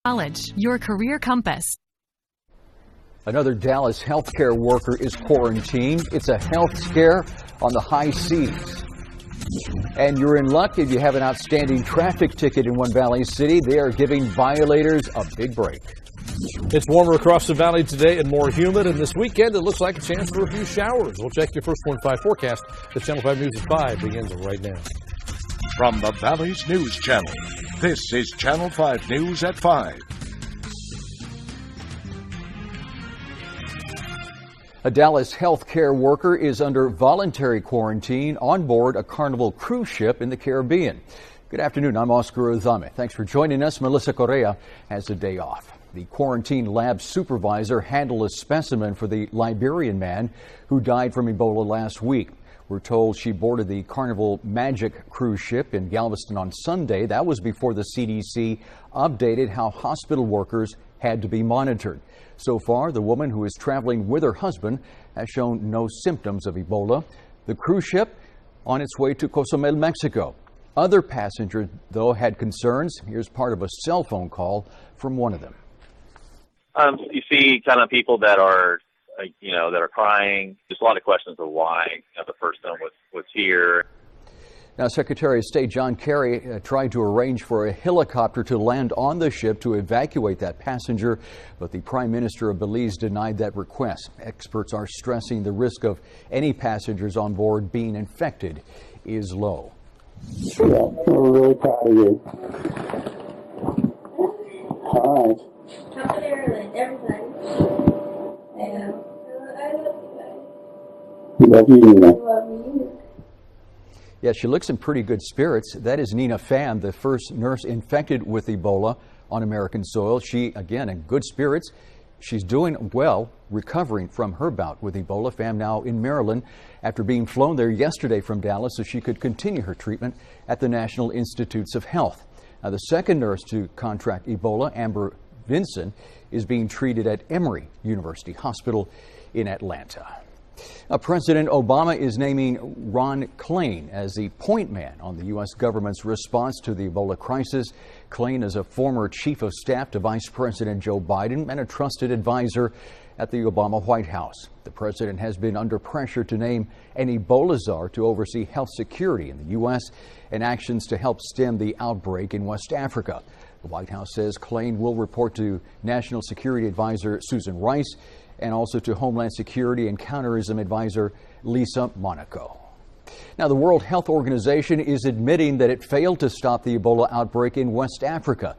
College, your career compass. Another Dallas healthcare worker is quarantined. It's a health scare on the high seas. And you're in luck if you have an outstanding traffic ticket in One Valley City. They are giving violators a big break. It's warmer across the valley today and more humid, and this weekend it looks like a chance for a few showers. We'll check your first 1-5 forecast. The Channel 5 News at 5 begins right now. From the Valley's News Channel, this is Channel 5 News at 5. A Dallas healthcare worker is under voluntary quarantine on board a Carnival cruise ship in the Caribbean. Good afternoon, I'm Oscar Uzame. Thanks for joining us. Melissa Correa has a day off. The quarantine lab supervisor handled a specimen for the Liberian man who died from Ebola last week. We're told she boarded the Carnival Magic cruise ship in Galveston on Sunday. That was before the CDC updated how hospital workers had to be monitored. So far, the woman who is traveling with her husband has shown no symptoms of Ebola. The cruise ship on its way to Cozumel, Mexico. Other passengers, though, had concerns. Here's part of a cell phone call from one of them. You see kind of people that are, that are crying. Just a lot of questions of why the person was here. Now, Secretary of State John Kerry tried to arrange for a helicopter to land on the ship to evacuate that passenger, but the Prime Minister of Belize denied that request. Experts are stressing the risk of any passengers on board being infected is low. Yeah, we're really proud of you. All right. Top of Ireland, everything. And I love you guys. We love you, Nina. I love you. Yeah, she looks in pretty good spirits. That is Nina Pham, the first nurse infected with Ebola on American soil. She, again, in good spirits. She's doing well, recovering from her bout with Ebola. Pham now in Maryland after being flown there yesterday from Dallas so she could continue her treatment at the National Institutes of Health. Now, the second nurse to contract Ebola, Amber Vinson, is being treated at Emory University Hospital in Atlanta. President Obama is naming Ron Klain as the point man on the U.S. government's response to the Ebola crisis. Klain is a former chief of staff to Vice President Joe Biden and a trusted advisor at the Obama White House. The president has been under pressure to name an Ebola czar to oversee health security in the U.S. and actions to help stem the outbreak in West Africa. The White House says Klain will report to National Security Advisor Susan Rice and also to Homeland Security and Counterterrorism Advisor Lisa Monaco. Now, the World Health Organization is admitting that it failed to stop the Ebola outbreak in West Africa.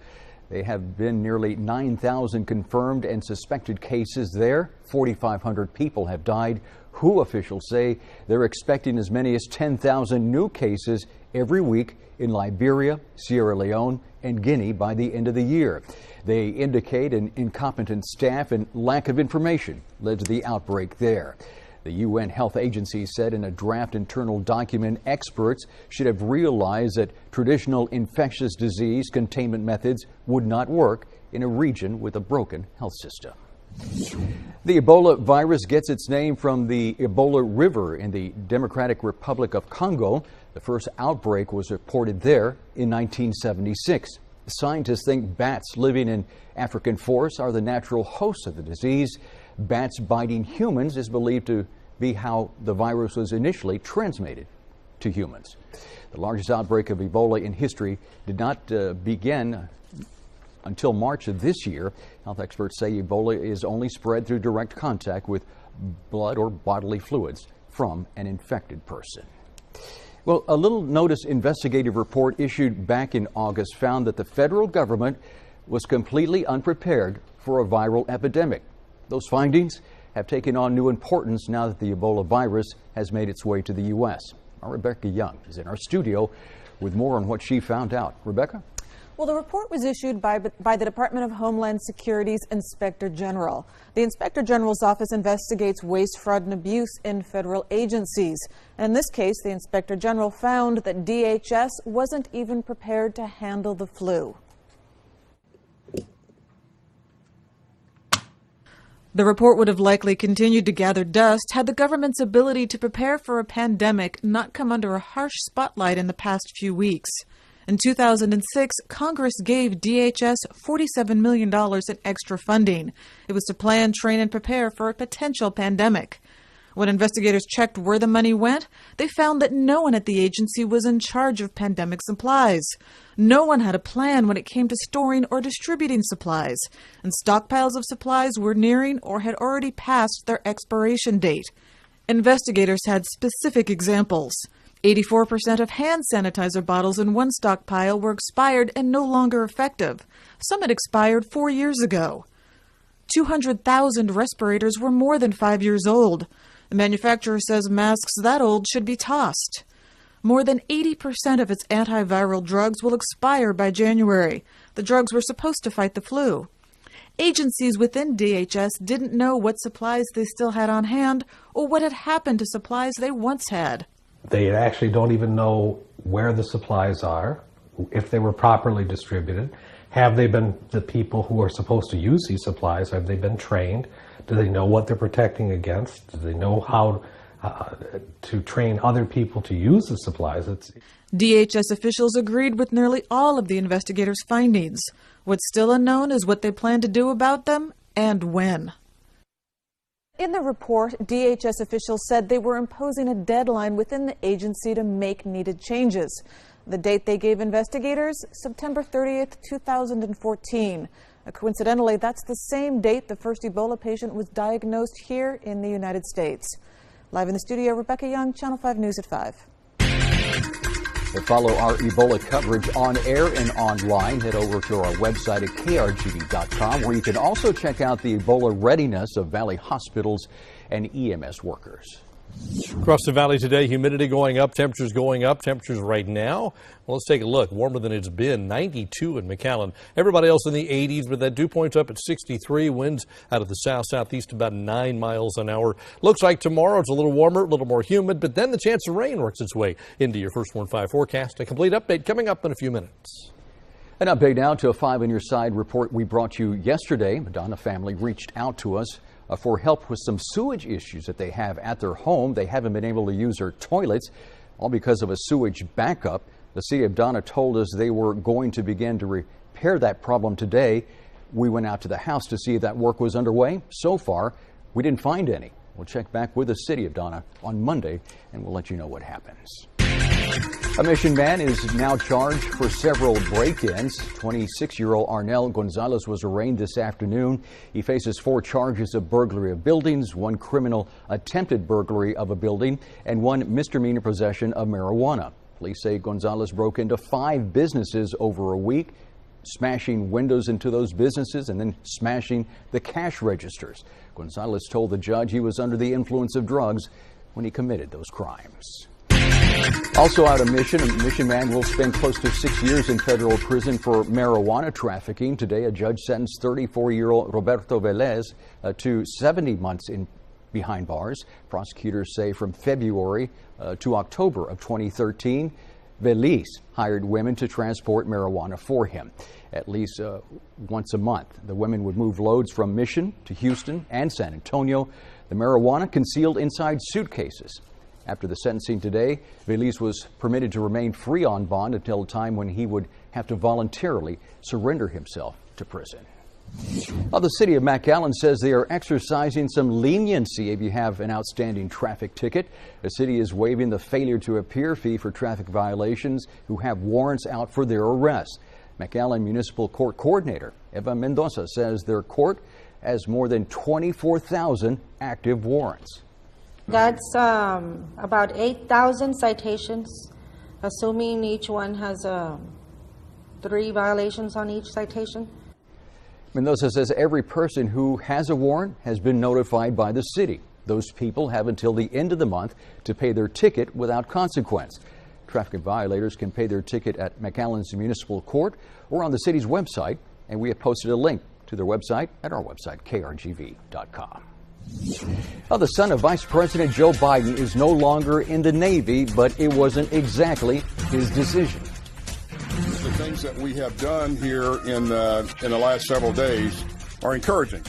There have been nearly 9,000 confirmed and suspected cases there. 4,500 people have died. WHO officials say they're expecting as many as 10,000 new cases every week in Liberia, Sierra Leone, and Guinea by the end of the year. They indicate an incompetent staff and lack of information led to the outbreak there. The UN Health Agency said in a draft internal document experts should have realized that traditional infectious disease containment methods would not work in a region with a broken health system. The Ebola virus gets its name from the Ebola River in the Democratic Republic of Congo. The first outbreak was reported there in 1976. Scientists think bats living in African forests are the natural hosts of the disease. Bats biting humans is believed to be how the virus was initially transmitted to humans. The largest outbreak of Ebola in history did not begin until March of this year. Health experts say Ebola is only spread through direct contact with blood or bodily fluids from an infected person. Well, a Little Notice investigative report issued back in August found that the federal government was completely unprepared for a viral epidemic. Those findings have taken on new importance now that the Ebola virus has made its way to the U.S. Our Rebecca Young is in our studio with more on what she found out. Rebecca? Well, the report was issued by the Department of Homeland Security's Inspector General. The Inspector General's office investigates waste, fraud, and abuse in federal agencies. And in this case, the Inspector General found that DHS wasn't even prepared to handle the flu. The report would have likely continued to gather dust had the government's ability to prepare for a pandemic not come under a harsh spotlight in the past few weeks. In 2006, Congress gave DHS $47 million in extra funding. It was to plan, train, and prepare for a potential pandemic. When investigators checked where the money went, they found that no one at the agency was in charge of pandemic supplies. No one had a plan when it came to storing or distributing supplies, and stockpiles of supplies were nearing or had already passed their expiration date. Investigators had specific examples. 84% of hand sanitizer bottles in one stockpile were expired and no longer effective. Some had expired 4 years ago. 200,000 respirators were more than 5 years old. The manufacturer says masks that old should be tossed. More than 80% of its antiviral drugs will expire by January. The drugs were supposed to fight the flu. Agencies within DHS didn't know what supplies they still had on hand or what had happened to supplies they once had. They actually don't even know where the supplies are, if they were properly distributed. Have they been, the people who are supposed to use these supplies, have they been trained? Do they know what they're protecting against? Do they know how to train other people to use the supplies? DHS officials agreed with nearly all of the investigators' findings. What's still unknown is what they plan to do about them and when. In the report, DHS officials said they were imposing a deadline within the agency to make needed changes. The date they gave investigators, September 30th, 2014. Coincidentally, that's the same date the first Ebola patient was diagnosed here in the United States. Live in the studio, Rebecca Young, Channel 5 News at 5. To follow our Ebola coverage on air and online, head over to our website at krgv.com, where you can also check out the Ebola readiness of Valley hospitals and EMS workers. Across the valley today, humidity going up, temperatures going up. Temperatures right now, well, let's take a look. Warmer than it's been, 92 in McAllen. Everybody else in the 80s, but that dew point's up at 63. Winds out of the south-southeast about 9 miles an hour. Looks like tomorrow it's a little warmer, a little more humid, but then the chance of rain works its way into your First Warn 5 forecast. A complete update coming up in a few minutes. An update now to a 5 on Your Side report we brought you yesterday. Madonna family reached out to us for help with some sewage issues that they have at their home. They haven't been able to use their toilets, all because of a sewage backup. The city of Donna told us they were going to begin to repair that problem today. We went out to the house to see if that work was underway. So far, we didn't find any. We'll check back with the city of Donna on Monday, and we'll let you know what happens. A Mission man is now charged for several break-ins. 26-year-old Arnel Gonzalez was arraigned this afternoon. He faces 4 charges of burglary of buildings, 1 criminal attempted burglary of a building, and 1 misdemeanor possession of marijuana. Police say Gonzalez broke into 5 businesses over a week, smashing windows into those businesses and then smashing the cash registers. Gonzalez told the judge he was under the influence of drugs when he committed those crimes. Also out of Mission, a Mission man will spend close to 6 years in federal prison for marijuana trafficking. Today, a judge sentenced 34-year-old Roberto Velez to 70 months behind bars. Prosecutors say from February to October of 2013, Velez hired women to transport marijuana for him. At least once a month, the women would move loads from Mission to Houston and San Antonio. The marijuana concealed inside suitcases. After the sentencing today, Velez was permitted to remain free on bond until a time when he would have to voluntarily surrender himself to prison. Well, the city of McAllen says they are exercising some leniency if you have an outstanding traffic ticket. The city is waiving the failure to appear fee for traffic violations who have warrants out for their arrest. McAllen Municipal Court Coordinator Eva Mendoza says their court has more than 24,000 active warrants. That's about 8,000 citations, assuming each one has 3 violations on each citation. Mendoza says every person who has a warrant has been notified by the city. Those people have until the end of the month to pay their ticket without consequence. Traffic violators can pay their ticket at McAllen's Municipal Court or on the city's website, and we have posted a link to their website at our website, krgv.com. Well, the son of Vice President Joe Biden is no longer in the Navy, but it wasn't exactly his decision. The things that we have done here in the last several days are encouraging.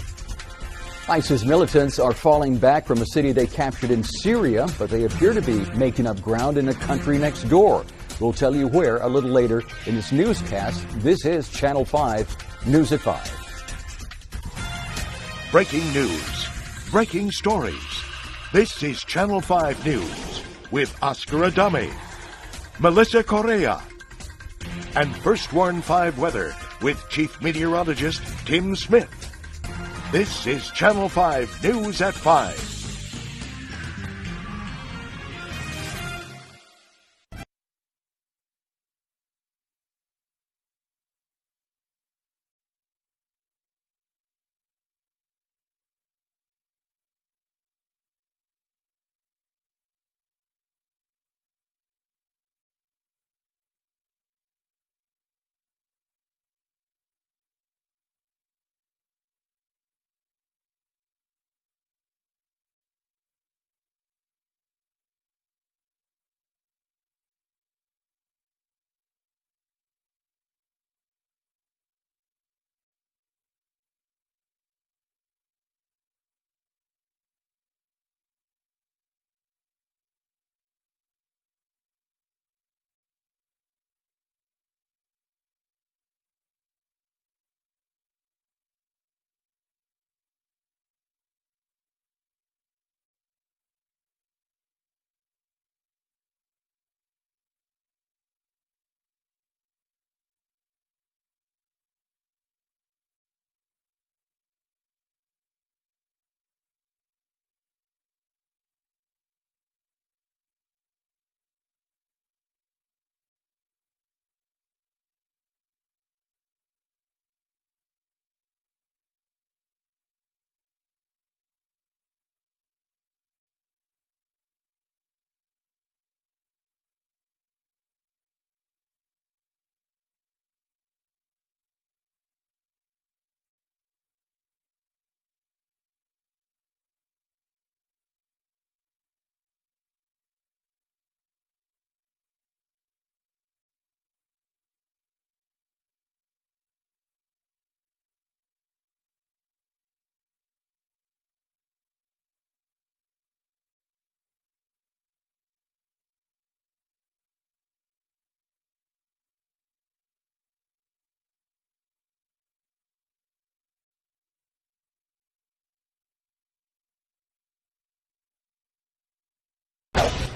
ISIS militants are falling back from a city they captured in Syria, but they appear to be making up ground in a country next door. We'll tell you where a little later in this newscast. This is Channel 5 News at 5. Breaking news. Breaking stories. This is Channel 5 News with Oscar Adame, Melissa Correa, and First Warn 5 Weather with Chief Meteorologist Tim Smith. This is Channel 5 News at 5.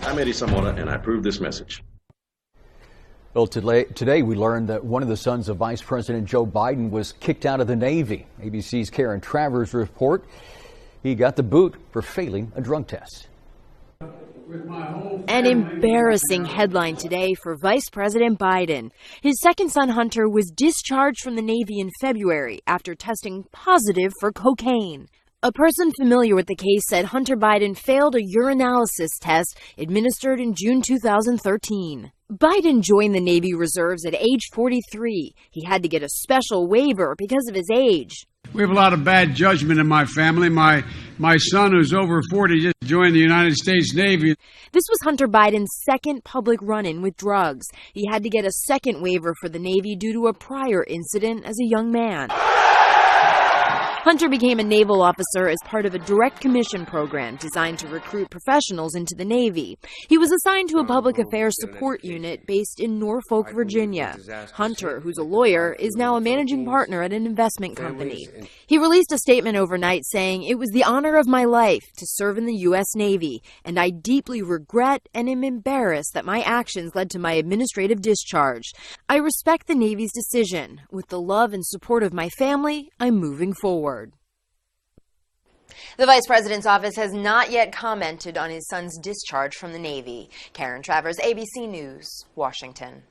I'm Eddie Zamora, and I approve this message. Well, today we learned that one of the sons of Vice President Joe Biden was kicked out of the Navy. ABC's Karen Travers report he got the boot for failing a drug test. An embarrassing headline today for Vice President Biden. His second son, Hunter, was discharged from the Navy in February after testing positive for cocaine. A person familiar with the case said Hunter Biden failed a urinalysis test administered in June 2013. Biden joined the Navy Reserves at age 43. He had to get a special waiver because of his age. We have a lot of bad judgment in my family. My son, who's over 40, just joined the United States Navy. This was Hunter Biden's second public run-in with drugs. He had to get a second waiver for the Navy due to a prior incident as a young man. Hunter became a naval officer as part of a direct commission program designed to recruit professionals into the Navy. He was assigned to a public affairs support unit based in Norfolk, Virginia. Hunter, who's a lawyer, is now a managing partner at an investment company. He released a statement overnight saying, "It was the honor of my life to serve in the U.S. Navy, and I deeply regret and am embarrassed that my actions led to my administrative discharge. I respect the Navy's decision. With the love and support of my family, I'm moving forward." The Vice President's office has not yet commented on his son's discharge from the Navy. Karen Travers, ABC News, Washington.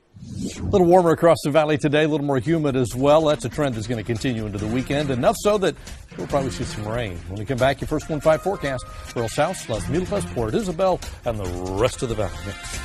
A little warmer across the valley today, a little more humid as well. That's a trend that's going to continue into the weekend, enough so that we'll probably see some rain. When we come back, your First Warn 5 forecast. Earl South, Las Milpas, Port Isabel, and the rest of the valley next.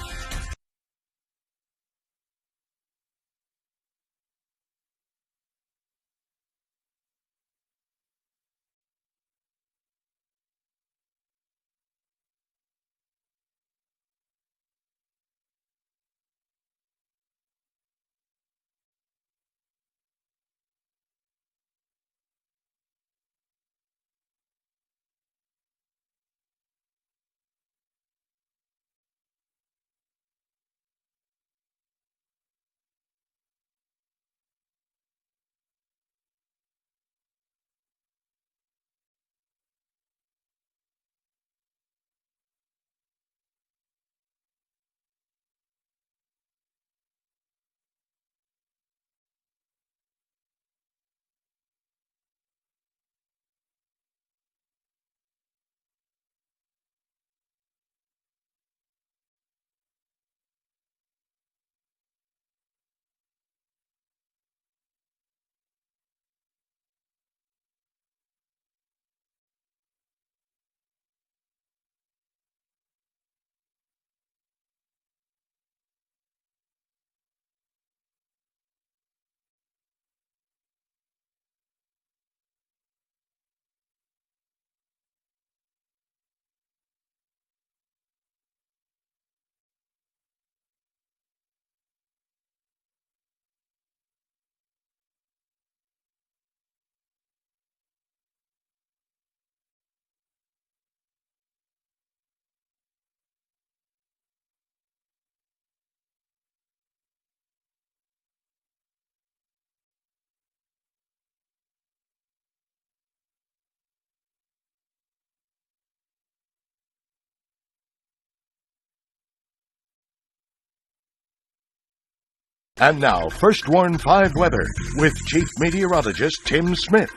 And now, First Warn 5 weather with Chief Meteorologist Tim Smith.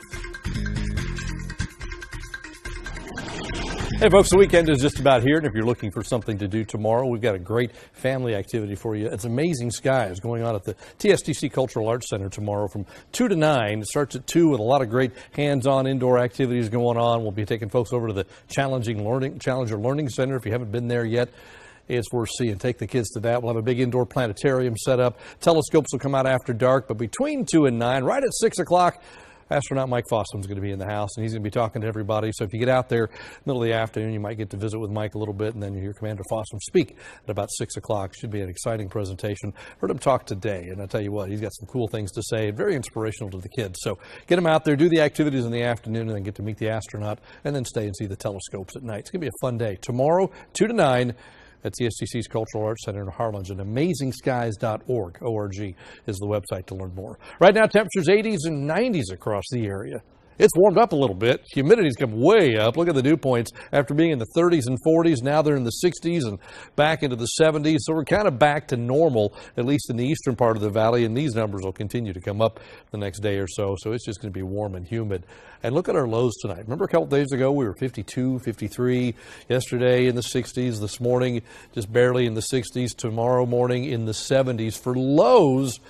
Hey folks, the weekend is just about here, and if you're looking for something to do tomorrow, we've got a great family activity for you. It's Amazing Skies going on at the TSTC Cultural Arts Center tomorrow from 2 to 9. It starts at 2 with a lot of great hands-on indoor activities going on. We'll be taking folks over to the Challenger Learning Center. If you haven't been there yet, it's worth seeing. Take the kids to that. We'll have a big indoor planetarium set up. Telescopes will come out after dark, but between 2 and 9, right at 6 o'clock, astronaut Mike Fossum's going to be in the house, and he's going to be talking to everybody. So if you get out there middle of the afternoon, you might get to visit with Mike a little bit, and then you hear Commander Fossum speak at about 6 o'clock. Should be an exciting presentation. Heard him talk today, and I tell you what, he's got some cool things to say, very inspirational to the kids. So get him out there, do the activities in the afternoon, and then get to meet the astronaut, and then stay and see the telescopes at night. It's going to be a fun day. Tomorrow, 2 to 9. At TSTC's Cultural Arts Center in Harlingen. AmazingSkies.org. O-R-G is the website to learn more. Right now, temperatures 80s and 90s across the area. It's warmed up a little bit. Humidity's come way up. Look at the dew points. After being in the 30s and 40s, now they're in the 60s and back into the 70s. So we're kind of back to normal, at least in the eastern part of the valley, and these numbers will continue to come up the next day or so. So it's just going to be warm and humid. And look at our lows tonight. Remember a couple days ago, we were 52, 53. Yesterday in the 60s. This morning, just barely in the 60s. Tomorrow morning in the 70s for lows.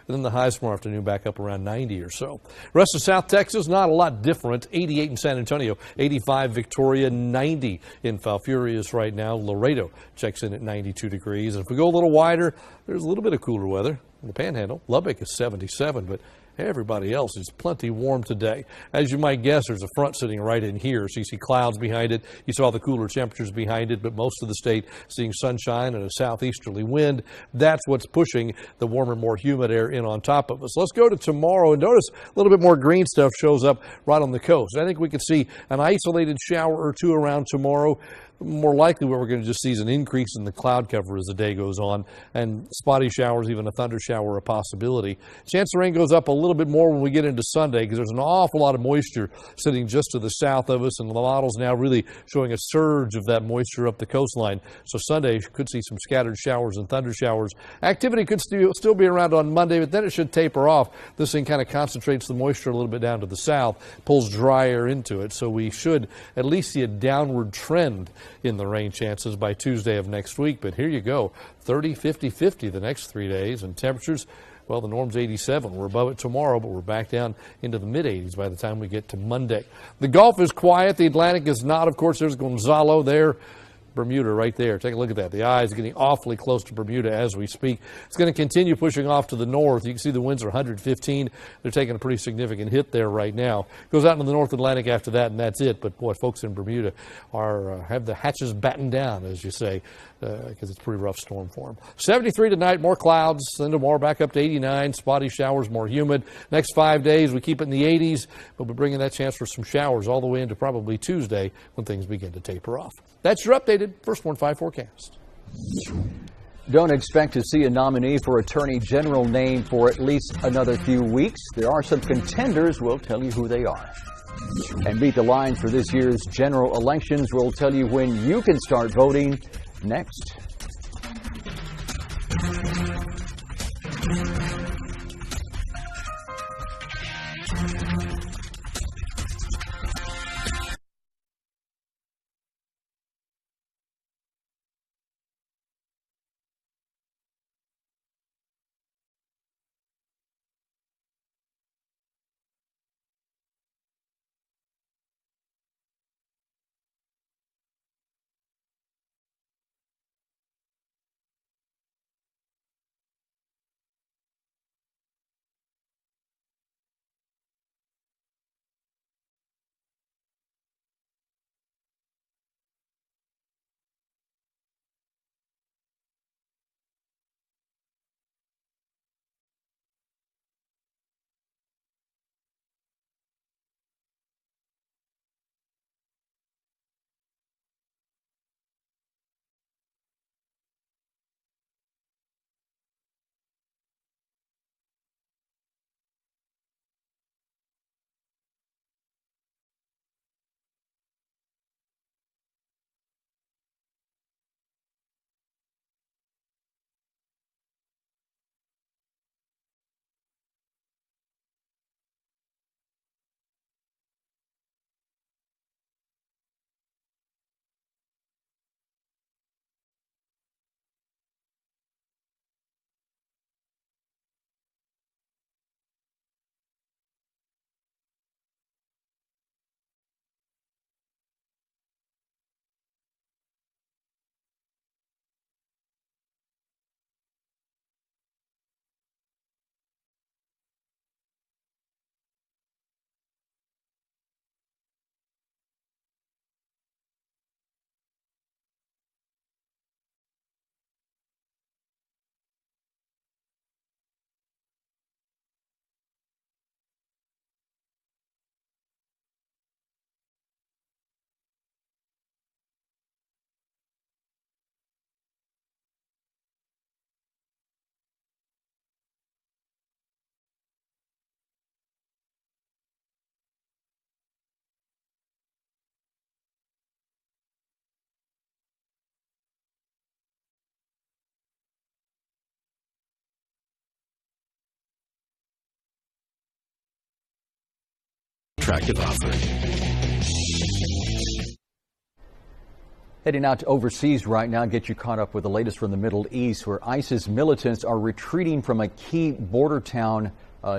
And then the highs tomorrow afternoon back up around 90 or so. Rest of South Texas, not a lot different. 88 in San Antonio, 85 Victoria, 90 in Falfurrias right now. Laredo checks in at 92 degrees. And if we go a little wider, there's a little bit of cooler weather in the Panhandle. Lubbock is 77, but everybody else is plenty warm today. As you might guess, there's a front sitting right in here. So you see clouds behind it. You saw the cooler temperatures behind it, but most of the state seeing sunshine and a southeasterly wind. That's what's pushing the warmer, more humid air in on top of us. Let's go to tomorrow and notice a little bit more green stuff shows up right on the coast. I think we could see an isolated shower or two around tomorrow. More likely what we're going to just see is an increase in the cloud cover as the day goes on, and spotty showers, even a thunder shower, a possibility. Chance of rain goes up a little bit more when we get into Sunday because there's an awful lot of moisture sitting just to the south of us, and the models now really showing a surge of that moisture up the coastline. So Sunday could see some scattered showers and thunder showers. Activity could still be around on Monday, but then it should taper off. This thing kind of concentrates the moisture a little bit down to the south, pulls dry air into it, so we should at least see a downward trend in the rain chances by Tuesday of next week. But here you go, 30, 50, 50 the next 3 days, and temperatures, well, the norm's 87. We're above it tomorrow, but we're back down into the mid-80s by the time we get to Monday. The Gulf is quiet. The Atlantic is not. Of course, there's Gonzalo there. Bermuda right there. Take a look at that. The eye is getting awfully close to Bermuda as we speak. It's going to continue pushing off to the north. You can see the winds are 115. They're taking a pretty significant hit there right now. Goes out into the North Atlantic after that, and that's it. But boy, folks in Bermuda are have the hatches battened down, as you say, because it's a pretty rough storm for them. 73 tonight, more clouds. Then tomorrow back up to 89. Spotty showers, more humid. Next 5 days, we keep it in the 80s, but we're bringing that chance for some showers all the way into probably Tuesday when things begin to taper off. That's your updated First Warn 5 forecast. Don't expect to see a nominee for Attorney General named for at least another few weeks. There are some contenders. We'll tell you who they are. And Beat the Line for this year's general elections. We'll tell you when you can start voting next. attractive offer. Heading out to overseas right now, get you caught up with the latest from the Middle East, where ISIS militants are retreating from a key border town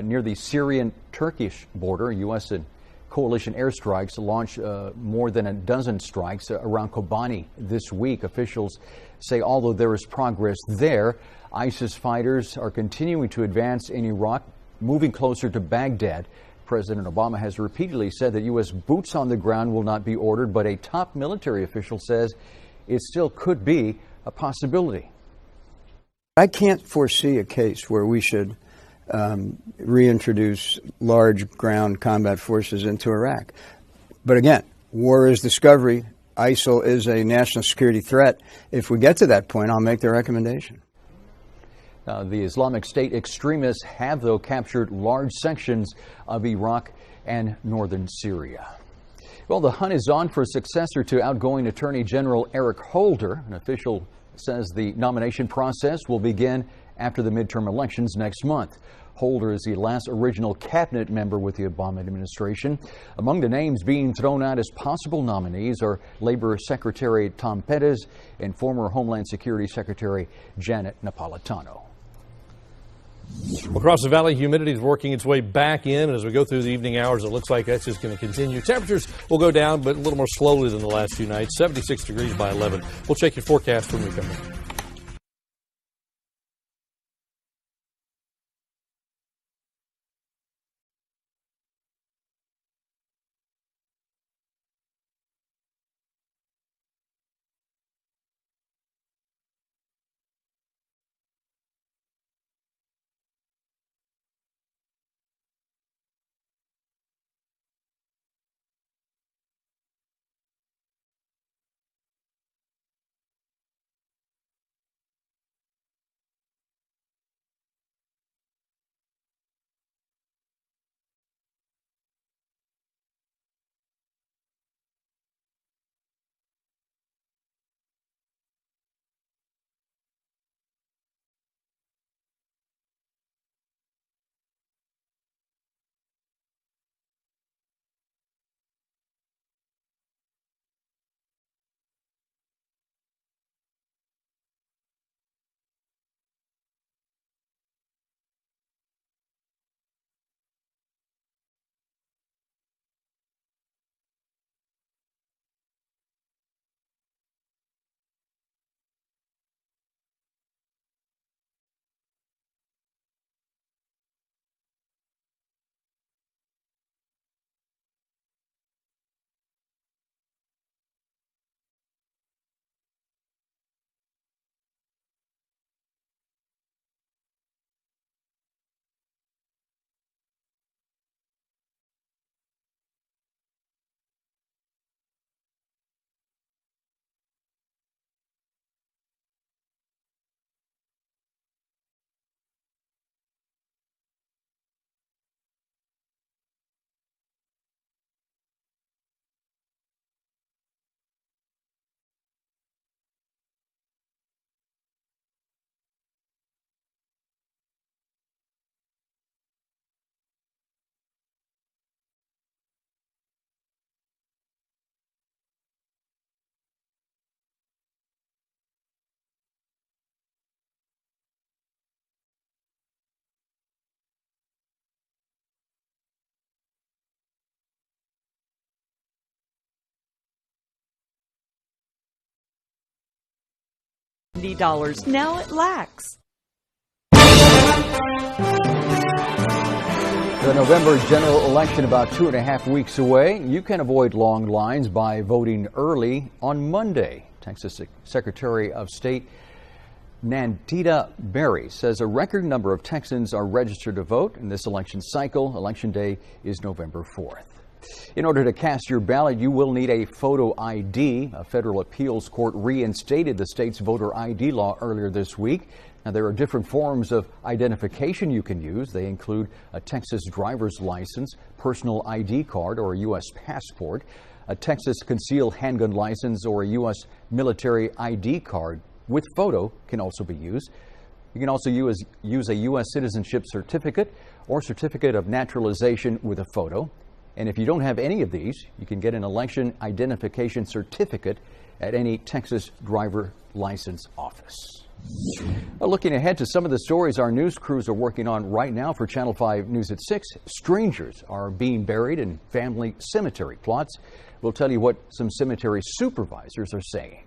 near the Syrian-Turkish border. U.S. and coalition airstrikes launched more than a dozen strikes around Kobani this week. Officials say although there is progress there, ISIS fighters are continuing to advance in Iraq, moving closer to Baghdad. President Obama has repeatedly said that U.S. boots on the ground will not be ordered, but a top military official says it still could be a possibility. I can't foresee a case where we should reintroduce large ground combat forces into Iraq. But again, war is discovery. ISIL is a national security threat. If we get to that point, I'll make the recommendation. The Islamic State extremists have, though, captured large sections of Iraq and northern Syria. Well, the hunt is on for a successor to outgoing Attorney General Eric Holder. An official says the nomination process will begin after the midterm elections next month. Holder is the last original cabinet member with the Obama administration. Among the names being thrown out as possible nominees are Labor Secretary Tom Perez and former Homeland Security Secretary Janet Napolitano. Across the valley, humidity is working its way back in. As we go through the evening hours, it looks like that's just going to continue. Temperatures will go down, but a little more slowly than the last few nights. 76 degrees by 11. We'll check your forecast when we come back. $70 now at Lax. The November general election about 2.5 weeks away. You can avoid long lines by voting early on Monday. Texas Secretary of State Nandita Berry says a record number of Texans are registered to vote in this election cycle. Election day is November 4th. In order to cast your ballot, you will need a photo ID. A federal appeals court reinstated the state's voter ID law earlier this week. Now, there are different forms of identification you can use. They include a Texas driver's license, personal ID card, or a U.S. passport, a Texas concealed handgun license, or a U.S. military ID card with photo can also be used. You can also use a U.S. citizenship certificate or certificate of naturalization with a photo. And if you don't have any of these, you can get an election identification certificate at any Texas driver license office. Well, looking ahead to some of the stories our news crews are working on right now for Channel 5 News at 6, strangers are being buried in family cemetery plots. We'll tell you what some cemetery supervisors are saying.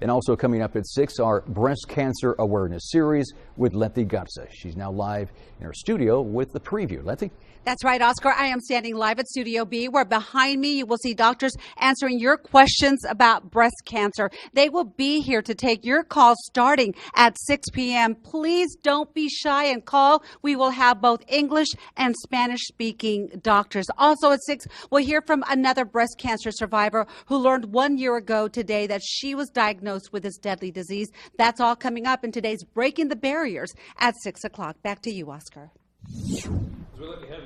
And also coming up at 6, our breast cancer awareness series with Letty Garza. She's now live in her studio with the preview. Letty? That's right, Oscar. I am standing live at Studio B, where behind me you will see doctors answering your questions about breast cancer. They will be here to take your calls starting at 6 p.m. Please don't be shy and call. We will have both English and Spanish-speaking doctors. Also at 6, we'll hear from another breast cancer survivor who learned 1 year ago today that she was diagnosed with this deadly disease. That's all coming up in today's Breaking the Barriers at 6 o'clock. Back to you, Oscar.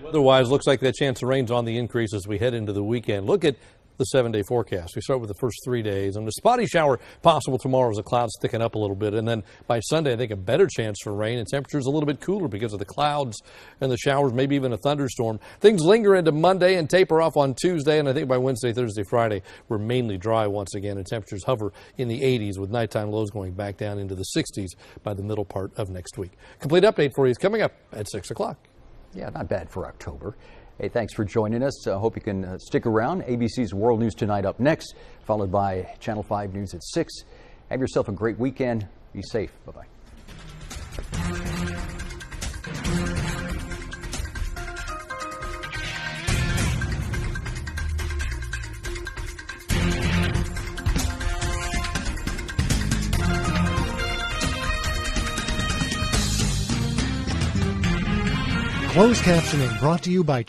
Otherwise, looks like that chance of rain's on the increase as we head into the weekend. Look at the 7-day forecast. We start with the first 3 days, and a spotty shower possible tomorrow as the clouds thicken up a little bit. And then by Sunday, I think a better chance for rain, and temperatures a little bit cooler because of the clouds and the showers, maybe even a thunderstorm. Things linger into Monday and taper off on Tuesday, and I think by Wednesday, Thursday, Friday, we're mainly dry once again, and temperatures hover in the 80s with nighttime lows going back down into the 60s by the middle part of next week. Complete update for you is coming up at 6 o'clock. Yeah, not bad for October. Hey, thanks for joining us. I hope you can stick around. ABC's World News Tonight up next, followed by Channel 5 News at 6. Have yourself a great weekend. Be safe. Bye-bye. Closed captioning brought to you by